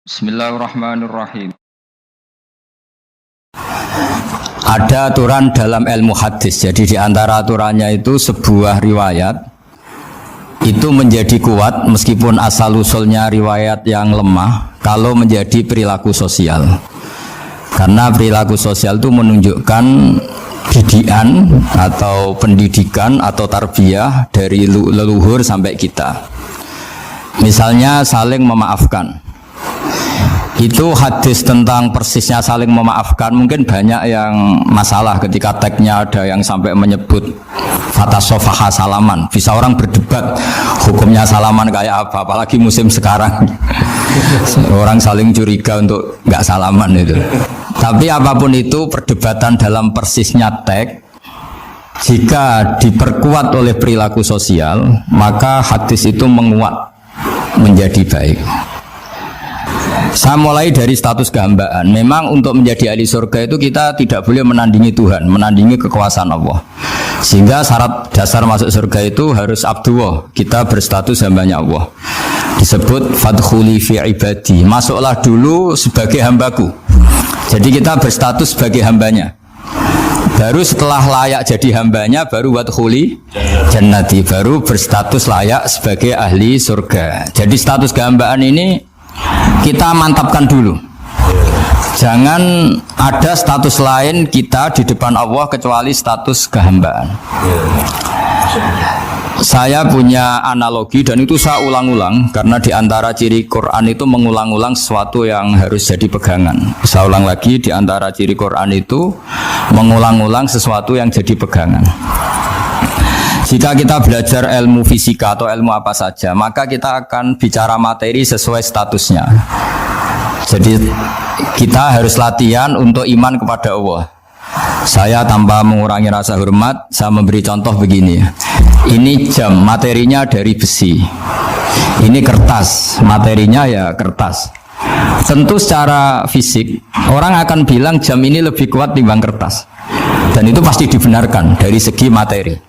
Bismillahirrahmanirrahim. Ada aturan dalam ilmu hadis. Jadi di antara aturannya itu sebuah riwayat itu menjadi kuat meskipun asal usulnya riwayat yang lemah kalau menjadi perilaku sosial. Karena perilaku sosial itu menunjukkan didikan atau pendidikan atau tarbiyah dari leluhur sampai kita. Misalnya saling memaafkan. Itu hadis tentang persisnya saling memaafkan mungkin banyak yang masalah ketika teksnya ada yang sampai menyebut fatasofaha salaman. Bisa orang berdebat hukumnya salaman kayak apa, apalagi musim sekarang. Orang saling curiga untuk nggak salaman itu. Tapi apapun itu perdebatan dalam persisnya teks, jika diperkuat oleh perilaku sosial, maka hadis itu menguat menjadi baik. Saya mulai dari status kehambaan. Memang untuk menjadi ahli surga itu kita tidak boleh menandingi Tuhan, menandingi kekuasaan Allah. Sehingga syarat dasar masuk surga itu harus abdullah. Kita berstatus hambanya Allah. Disebut fadkhuli fi ibadi. Masuklah dulu sebagai hambaku. Jadi kita berstatus sebagai hambanya. Baru setelah layak jadi hambanya, baru wadkhuli jannati. Baru berstatus layak sebagai ahli surga. Jadi status kehambaan ini kita mantapkan dulu. Jangan ada status lain kita di depan Allah kecuali status kehambaan. Saya punya analogi dan itu saya ulang-ulang karena di antara ciri Quran itu mengulang-ulang sesuatu yang harus jadi pegangan. Saya ulang lagi, di antara ciri Quran itu mengulang-ulang sesuatu yang jadi pegangan. Jika kita belajar ilmu fisika atau ilmu apa saja, maka kita akan bicara materi sesuai statusnya. Jadi kita harus latihan untuk iman kepada Allah. Saya tanpa mengurangi rasa hormat, saya memberi contoh begini. Ini jam, materinya dari besi. Ini kertas, materinya ya kertas. Tentu secara fisik, orang akan bilang jam ini lebih kuat timbang kertas. Dan itu pasti dibenarkan dari segi materi.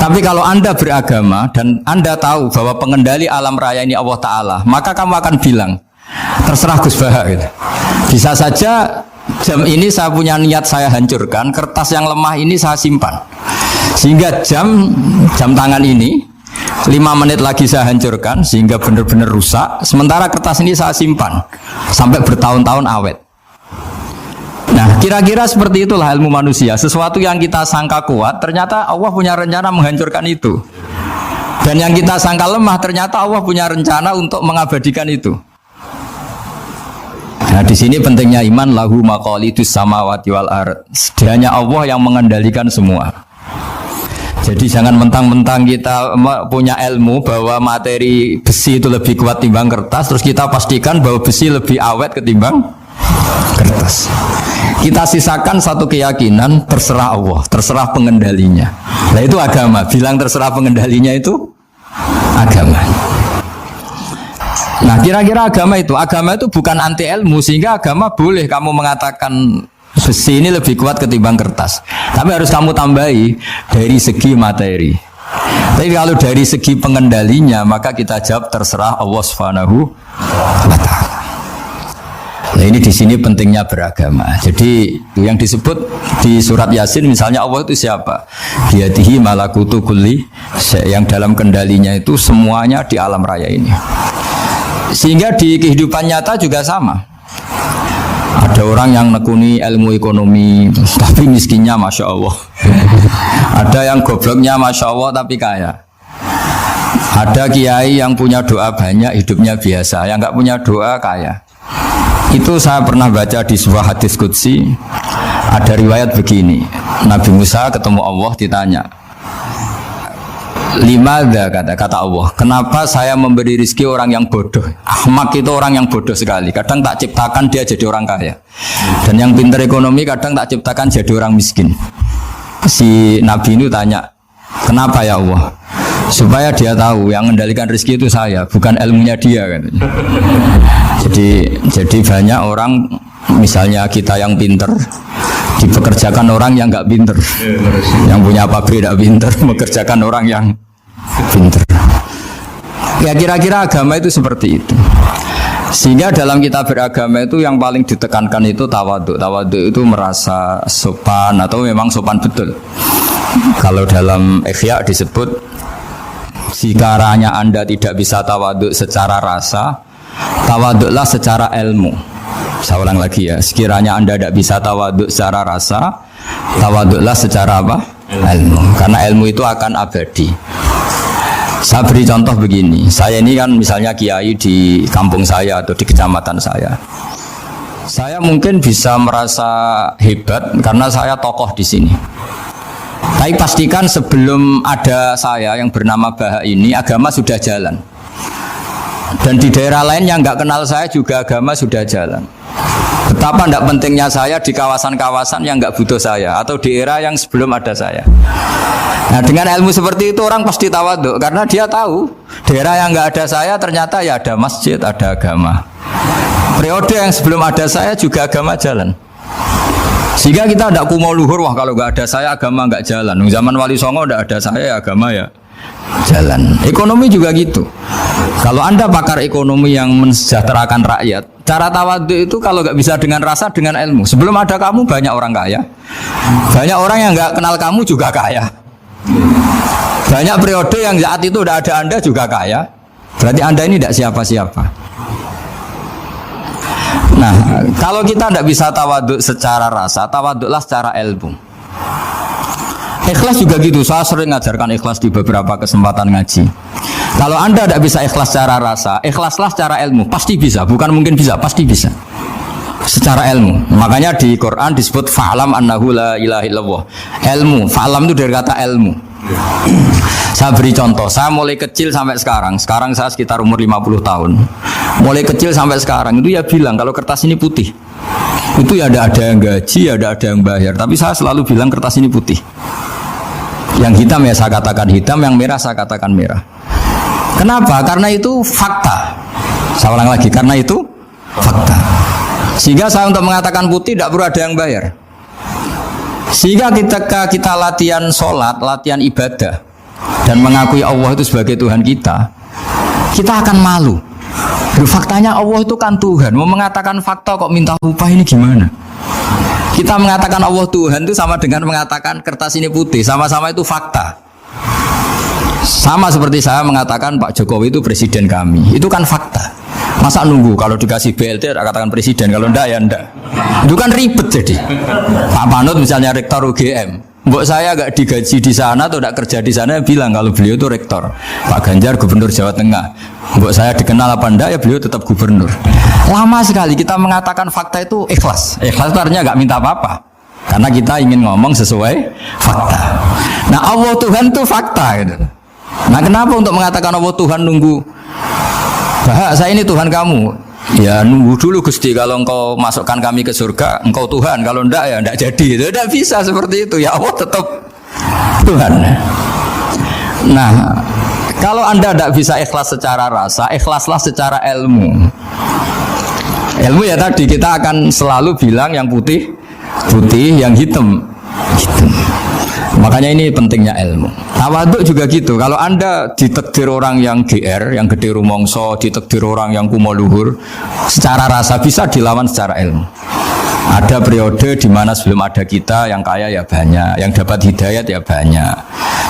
Tapi kalau Anda beragama dan Anda tahu bahwa pengendali alam raya ini Allah Ta'ala, maka kamu akan bilang, terserah Gus Baha gitu. Bisa saja jam ini saya punya niat saya hancurkan, kertas yang lemah ini saya simpan. Sehingga jam tangan ini 5 menit lagi saya hancurkan sehingga benar-benar rusak. Sementara kertas ini saya simpan sampai bertahun-tahun awet. Nah, kira-kira seperti itulah ilmu manusia. Sesuatu yang kita sangka kuat, ternyata Allah punya rencana menghancurkan itu. Dan yang kita sangka lemah, ternyata Allah punya rencana untuk mengabadikan itu. Nah, di sini pentingnya iman, lahu maqalidus samawati wal ard. Hanya Allah yang mengendalikan semua. Jadi jangan mentang-mentang kita punya ilmu bahwa materi besi itu lebih kuat timbang kertas, terus kita pastikan bahwa besi lebih awet ketimbang kertas. Kita sisakan satu keyakinan, terserah Allah, terserah pengendalinya. Nah itu agama. Bilang terserah pengendalinya itu agama. Nah kira-kira agama itu bukan anti ilmu, sehingga agama boleh kamu mengatakan besi ini lebih kuat ketimbang kertas. Tapi harus kamu tambahi dari segi materi. Tapi kalau dari segi pengendalinya, maka kita jawab terserah Allah Subhanahu wa Ta'ala. Nah ini di sini pentingnya beragama. Jadi yang disebut di surat Yasin misalnya Allah itu siapa? Biyadihi malakutu kulli, yang dalam kendalinya itu semuanya di alam raya ini. Sehingga di kehidupan nyata juga sama. Ada orang yang nekuni ilmu ekonomi tapi miskinnya Masya Allah. Ada yang gobloknya Masya Allah tapi kaya. Ada kiai yang punya doa banyak hidupnya biasa, yang nggak punya doa kaya. Itu saya pernah baca di sebuah hadis qudsi. Ada riwayat begini, Nabi Musa ketemu Allah ditanya, limadha, kata Allah, kenapa saya memberi rezeki orang yang bodoh? Ahmak itu orang yang bodoh sekali. Kadang tak ciptakan dia jadi orang kaya, dan yang pintar ekonomi kadang tak ciptakan jadi orang miskin. Si Nabi ini tanya, kenapa ya Allah? Supaya dia tahu yang mengendalikan rezeki itu saya, bukan ilmunya dia kan. Jadi banyak orang, misalnya kita yang pinter dipekerjakan orang yang nggak pinter, yang punya pabrik tidak pinter mengerjakan orang yang pinter. Ya kira-kira agama itu seperti itu. Sehingga dalam kitab beragama itu yang paling ditekankan itu tawaduk. Tawaduk itu merasa sopan atau memang sopan betul. Kalau dalam Ihya disebut, sekiranya Anda tidak bisa tawaduk secara rasa, tawaduklah secara ilmu. Saya ulang lagi ya, sekiranya Anda tidak bisa tawaduk secara rasa, tawaduklah secara apa? Ilmu. Karena ilmu itu akan abadi. Saya beri contoh begini, saya ini kan misalnya kiai di kampung saya atau di kecamatan saya mungkin bisa merasa hebat karena saya tokoh di sini. Tapi pastikan sebelum ada saya yang bernama Baha ini, agama sudah jalan. Dan di daerah lain yang nggak kenal saya juga agama sudah jalan. Betapa tidak pentingnya saya di kawasan-kawasan yang nggak butuh saya atau di era yang sebelum ada saya. Nah, dengan ilmu seperti itu orang pasti tawaduk karena dia tahu daerah yang nggak ada saya ternyata ya ada masjid, ada agama. Periode yang sebelum ada saya juga agama jalan. Sehingga kita tidak kumo luhur, wah kalau nggak ada saya agama nggak jalan. Zaman Wali Songo tidak ada saya agama ya jalan. Ekonomi juga gitu. Kalau Anda pakar ekonomi yang mensejahterakan rakyat, cara tawaduk itu kalau nggak bisa dengan rasa, dengan ilmu. Sebelum ada kamu banyak orang kaya, banyak orang yang nggak kenal kamu juga kaya. Banyak periode yang saat itu udah ada Anda juga kaya. Berarti Anda ini tidak siapa-siapa. Nah, kalau kita tidak bisa tawaduk secara rasa, tawaduklah secara ilmu. Ikhlas juga gitu. Saya sering ngajarkan ikhlas di beberapa kesempatan ngaji. Kalau Anda tidak bisa ikhlas secara rasa, ikhlaslah secara ilmu. Pasti bisa, bukan mungkin bisa, pasti bisa. Secara ilmu. Makanya di Quran disebut fa'lam annahu la ilaha illallah. Ilmu, fa'lam itu dari kata ilmu. Saya beri contoh, saya mulai kecil sampai sekarang saya sekitar umur 50 tahun. Mulai kecil sampai sekarang itu ya bilang kalau kertas ini putih. Itu ya ada yang gaji, ada yang bayar. Tapi saya selalu bilang kertas ini putih. Yang hitam ya saya katakan hitam, yang merah saya katakan merah. Kenapa? Karena itu fakta. Saya ulang lagi, karena itu fakta. Sehingga saya untuk mengatakan putih tidak perlu ada yang bayar. Sehingga ketika kita latihan sholat, latihan ibadah dan mengakui Allah itu sebagai Tuhan kita akan malu. Faktanya Allah itu kan Tuhan. Mau mengatakan fakta kok minta upah, ini gimana? Kita mengatakan Allah Tuhan itu sama dengan mengatakan kertas ini putih. Sama-sama itu fakta. Sama seperti saya mengatakan Pak Jokowi itu presiden kami. Itu kan fakta. Masa nunggu kalau dikasih BLT katakan presiden, kalau enggak ya enggak. Itu kan ribet jadi. Pak Panut misalnya rektor UGM, mbok saya enggak digaji di sana atau enggak kerja di sana, bilang kalau beliau itu rektor. Pak Ganjar gubernur Jawa Tengah, mbok saya dikenal apa enggak ya beliau tetap gubernur. Lama sekali kita mengatakan fakta itu ikhlas. Ikhlas itu artinya enggak minta apa-apa. Karena kita ingin ngomong sesuai fakta. Nah Allah Tuhan itu fakta gitu. Nah kenapa untuk mengatakan Allah Tuhan nunggu? Bah, saya ini Tuhan kamu. Ya nunggu dulu Gusti, kalau engkau masukkan kami ke surga, engkau Tuhan. Kalau enggak ya enggak jadi. Tidak bisa seperti itu. Ya Allah tetap Tuhan. Nah, kalau Anda tidak bisa ikhlas secara rasa, ikhlaslah secara ilmu. Ilmu ya tadi kita akan selalu bilang yang putih putih, yang hitam hitam. Makanya ini pentingnya ilmu. Tawaduk juga gitu. Kalau Anda ditakdir orang yang GR, yang gede rumongso, ditakdir orang yang kumo luhur, secara rasa bisa dilawan secara ilmu. Ada periode di mana sebelum ada kita yang kaya ya banyak, yang dapat hidayat ya banyak,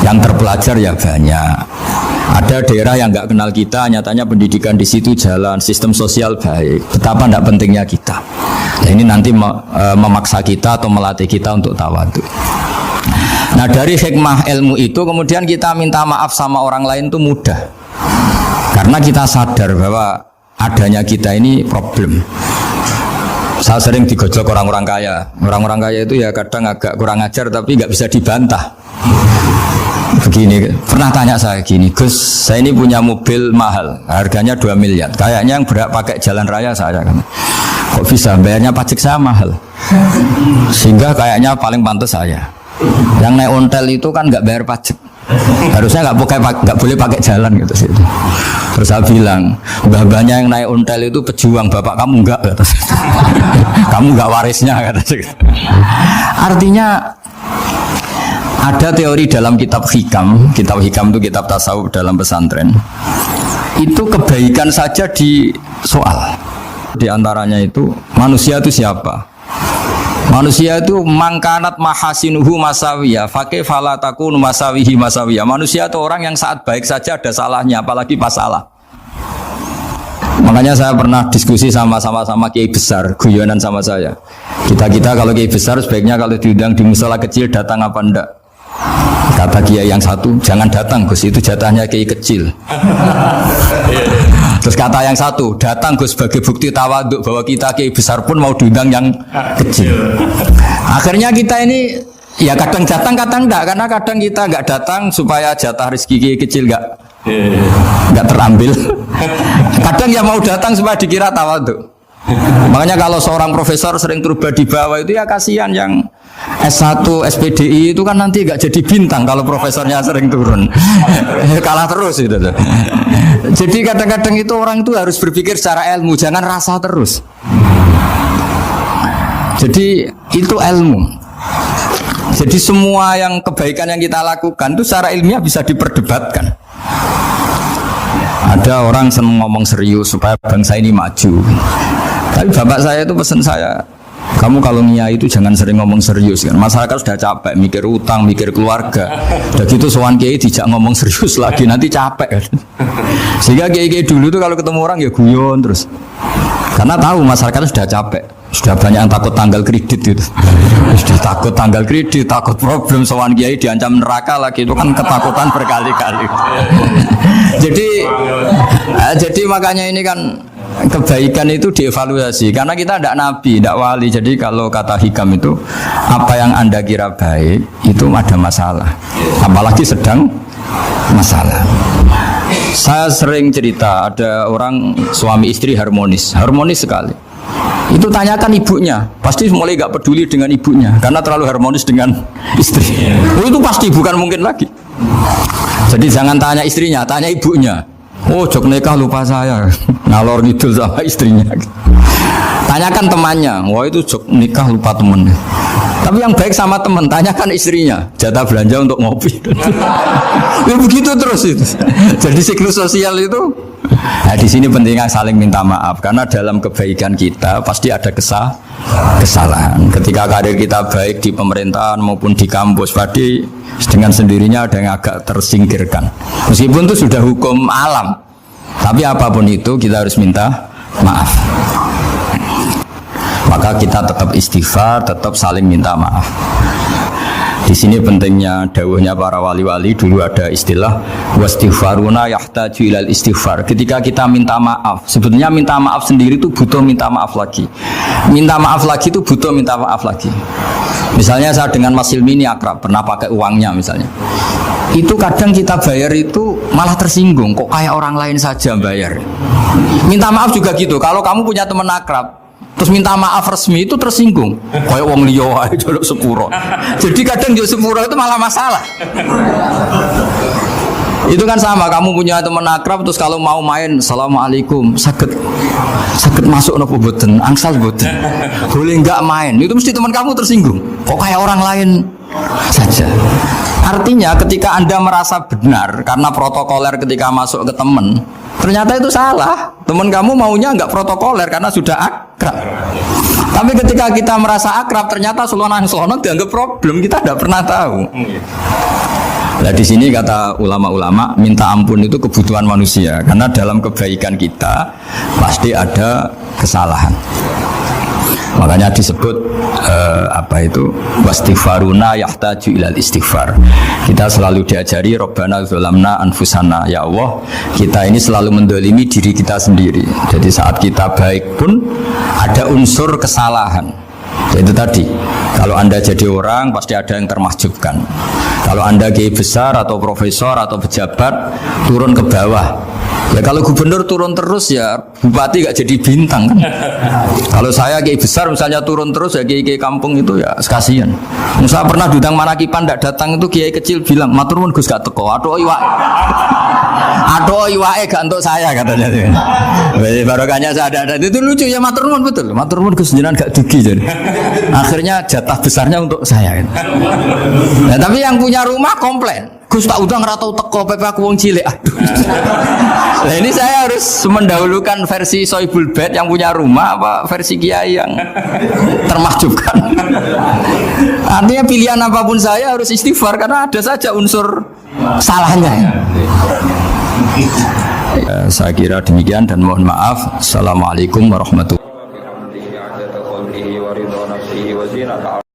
yang terpelajar ya banyak. Ada daerah yang nggak kenal kita, nyatanya pendidikan di situ jalan, sistem sosial baik. Betapa tidak pentingnya kita. Nah, ini nanti memaksa kita atau melatih kita untuk tawaduk. Nah dari hikmah ilmu itu kemudian kita minta maaf sama orang lain itu mudah. Karena kita sadar bahwa adanya kita ini problem. Saya sering digojlok orang-orang kaya. Orang-orang kaya itu ya kadang agak kurang ajar tapi nggak bisa dibantah. Begini, pernah tanya saya gini, Gus, saya ini punya mobil mahal, harganya 2 miliar. Kayaknya yang berak pakai jalan raya saya kan. Kok bisa bayarnya pajak saya mahal? Sehingga kayaknya paling pantas saya. Yang naik ontel itu kan nggak bayar pajak, harusnya nggak boleh pakai jalan gitu sih. Terus saya bilang, mbah-mbahnya yang naik ontel itu pejuang, bapak kamu enggak, kata saya. Kamu nggak warisnya, kata saya. Artinya ada teori dalam kitab hikam itu kitab tasawuf dalam pesantren. itu kebaikan saja di soal. Di antaranya itu manusia itu siapa? Manusia itu mangkanat mahasinuhu masawiyah, fakih fala takunu masawihi masawiyah. Manusia itu orang yang saat baik saja ada salahnya, apalagi pas salah. Makanya saya pernah diskusi sama kiai besar, guyonan sama saya. Kita kalau kiai besar sebaiknya kalau diundang di musala kecil datang apa enggak? Kata kiai yang satu, jangan datang Gus, itu jatahnya kiai kecil. Terus kata yang satu, datang Gus sebagai bukti tawaduk bahwa kita kiai besar pun mau diundang yang kecil. Akhirnya kita ini ya kadang datang kadang enggak, karena kadang kita enggak datang supaya jatah rezeki kiai kecil enggak terambil. Kadang ya mau datang supaya dikira tawaduk. Makanya kalau seorang profesor sering terubah di bawah itu ya kasihan yang S1, SPDI itu kan nanti enggak jadi bintang kalau profesornya sering turun. Kalah terus itu. Jadi kadang-kadang itu orang itu harus berpikir secara ilmu, jangan rasa terus. Jadi itu ilmu. Jadi semua yang kebaikan yang kita lakukan itu secara ilmiah bisa diperdebatkan. Ada orang senang ngomong serius supaya bangsa ini maju. Tapi bapak saya itu pesan saya, kamu kalau ngiyai itu jangan sering ngomong serius kan. Masyarakat sudah capek mikir utang, mikir keluarga. Udah gitu sowan kiai dijak ngomong serius lagi nanti capek kan. Sehingga kiai dulu tuh kalau ketemu orang ya guyon terus. Karena tahu masyarakat sudah capek. Sudah banyak yang takut tanggal kredit gitu. Sudah takut tanggal kredit, takut problem sowan kiai diancam neraka lagi, itu kan ketakutan berkali-kali. Jadi makanya ini kan kebaikan itu dievaluasi karena kita tidak nabi, tidak wali. Jadi kalau kata hikam itu apa yang Anda kira baik itu ada masalah, apalagi sedang masalah. Saya sering cerita ada orang suami istri harmonis sekali. Itu tanyakan ibunya, pasti mulai gak peduli dengan ibunya karena terlalu harmonis dengan istri. Oh, itu pasti bukan mungkin lagi. Jadi jangan tanya istrinya, tanya ibunya. Oh, jok nikah lupa saya, ngalor ngidul sama istrinya. Tanyakan temannya, wah itu jok nikah lupa temennya. Tapi yang baik sama teman, tanyakan istrinya, jatah belanja untuk ngopi. Ya begitu terus itu. Jadi siklus sosial itu. Nah, di sini pentingnya saling minta maaf karena dalam kebaikan kita pasti ada kesalahan. Ketika karir kita baik di pemerintahan maupun di kampus, pasti dengan sendirinya ada yang agak tersingkirkan. Meskipun itu sudah hukum alam, tapi apapun itu kita harus minta maaf. Maka kita tetap istighfar, tetap saling minta maaf. Di sini pentingnya dawuhnya para wali-wali. Dulu ada istilah wastighfaruna yahtaju ilal istighfar. Ketika kita minta maaf, sebetulnya minta maaf sendiri itu butuh minta maaf lagi. Minta maaf lagi itu butuh minta maaf lagi. Misalnya saya dengan Mas Hilmi ini akrab, pernah pakai uangnya misalnya. Itu kadang kita bayar itu malah tersinggung, kok kayak orang lain saja bayar. Minta maaf juga gitu. Kalau kamu punya teman akrab terus minta maaf resmi itu tersinggung, kayak wong liya ae jaluk sepuro. Jadi kadang jaluk sepuro itu malah masalah. Itu kan sama, kamu punya teman akrab terus kalau mau main assalamualaikum sakit masuk nopo boten angsal boten boleh enggak main, itu mesti teman kamu tersinggung, kok kayak orang lain saja. Artinya ketika Anda merasa benar karena protokoler ketika masuk ke teman, ternyata itu salah. Teman kamu maunya enggak protokoler karena sudah akrab. Tapi ketika kita merasa akrab, ternyata selonang-selonang dianggap problem, kita tidak pernah tahu. Nah di sini kata ulama-ulama, minta ampun itu kebutuhan manusia karena dalam kebaikan kita pasti ada kesalahan. Makanya disebut wastighfaruna yahtaju ilal istighfar. Kita selalu diajari Rabbana dzalamna anfusana, ya Allah kita ini selalu mendolimi diri kita sendiri. Jadi saat kita baik pun ada unsur kesalahan. Itu tadi, kalau Anda jadi orang pasti ada yang termahjubkan. Kalau Anda kiai besar atau profesor atau pejabat turun ke bawah, ya kalau gubernur turun terus ya bupati gak jadi bintang kan. Kalau saya kiai besar misalnya turun terus ya kiai kampung itu ya kasihan. Saya pernah diundang Manakipan tidak datang itu kiai kecil bilang matur nuwun Gus gak teko, aduh iwake gak untuk saya katanya. Barokahnya saya ada itu lucu ya, matur nuwun betul. Matur nuwun Gus jenengan gak dugi jadi. Akhirnya jatah besarnya untuk saya. Nah, tapi yang punya rumah komplain. Gus tak udang ora tau teko PP aku wong cilik. Aduh. Nah, ini saya harus mendahulukan versi Soibul Bait yang punya rumah apa versi Kiai yang termahjubkan. Artinya pilihan apapun saya harus istighfar karena ada saja unsur salahnya. Saya kira demikian dan mohon maaf. Assalamualaikum warahmatullahi wabarakatuh.